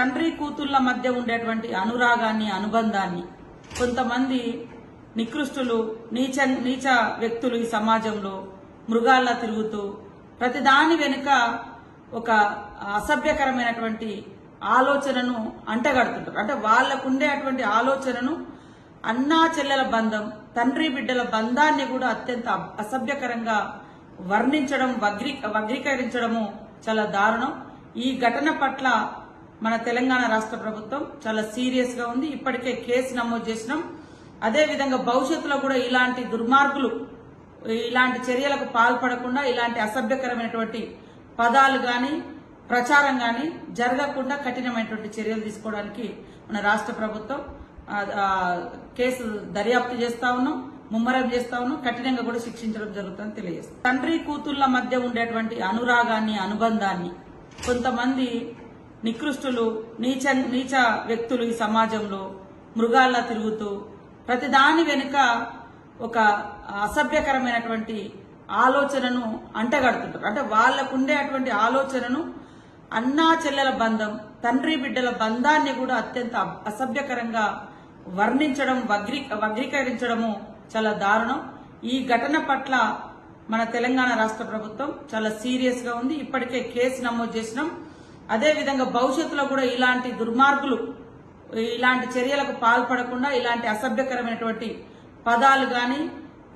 తండ్రి కూతుళ్ల మధ్య ఉండేటువంటి అనురాగాన్ని అనుబంధాన్ని కొంతమంది నికృష్టులు నీచ వ్యక్తులు ఈ సమాజంలో మృగాల్లా తిరుగుతూ ప్రతిదాని వెనుక ఒక అసభ్యకరమైనటువంటి ఆలోచనను అంటగడుతుంటారు. అంటే వాళ్లకుండేటువంటి ఆలోచనను అన్నా చెల్లెల బంధం, తండ్రి బిడ్డల బంధాన్ని కూడా అత్యంత అసభ్యకరంగా వర్ణించడం, వగ్రీకరించడము చాలా దారుణం. ఈ ఘటన పట్ల మన తెలంగాణ రాష్ట్ర ప్రభుత్వం చాలా సీరియస్ గా ఉంది. ఇప్పటికే కేసు నమోదు చేసినాం. అదేవిధంగా భవిష్యత్తులో కూడా ఇలాంటి దుర్మార్గులు ఇలాంటి చర్యలకు పాల్పడకుండా, ఇలాంటి అసభ్యకరమైనటువంటి పదాలు గాని ప్రచారం గాని జరగకుండా కఠినమైనటువంటి చర్యలు తీసుకోవడానికి మన రాష్ట్ర ప్రభుత్వం కేసు దర్యాప్తు చేస్తా ఉన్నాం, ముమ్మరం చేస్తా ఉన్నాం, కఠినంగా కూడా శిక్షించడం జరుగుతుందని తెలియజేస్తాం. తండ్రి కూతుళ్ల మధ్య ఉండేటువంటి అనురాగాన్ని అనుబంధాన్ని కొంతమంది నికృష్టులు నీచ వ్యక్తులు ఈ సమాజంలో మృగాల్లా తిరుగుతూ ప్రతిదాని వెనుక ఒక అసభ్యకరమైనటువంటి ఆలోచనను అంటగడుతుంటారు. అంటే వాళ్లకుండేటువంటి ఆలోచనను అన్నా చెల్లెల బంధం, తండ్రి బిడ్డల బంధాన్ని కూడా అత్యంత అసభ్యకరంగా వర్ణించడం, వగ్రీకరించడము చాలా దారుణం. ఈ ఘటన పట్ల మన తెలంగాణ రాష్ట్ర ప్రభుత్వం చాలా సీరియస్ గా ఉంది. ఇప్పటికే కేసు నమోదు చేసినాం. అదేవిధంగా భవిష్యత్తులో కూడా ఇలాంటి దుర్మార్గులు ఇలాంటి చర్యలకు పాల్పడకుండా, ఇలాంటి అసభ్యకరమైనటువంటి పదాలు గాని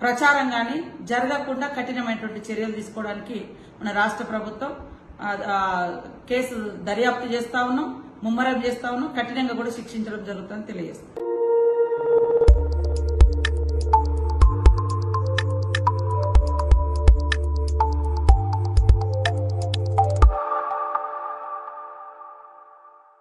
ప్రచారం గాని జరగకుండా కఠినమైనటువంటి చర్యలు తీసుకోవడానికి మన రాష్ట్ర ప్రభుత్వం కేసు దర్యాప్తు చేస్తా ఉన్నాం, ముమ్మరం చేస్తా ఉన్నాం, కఠినంగా కూడా శిక్షించడం జరుగుతుందని తెలియజేస్తాం.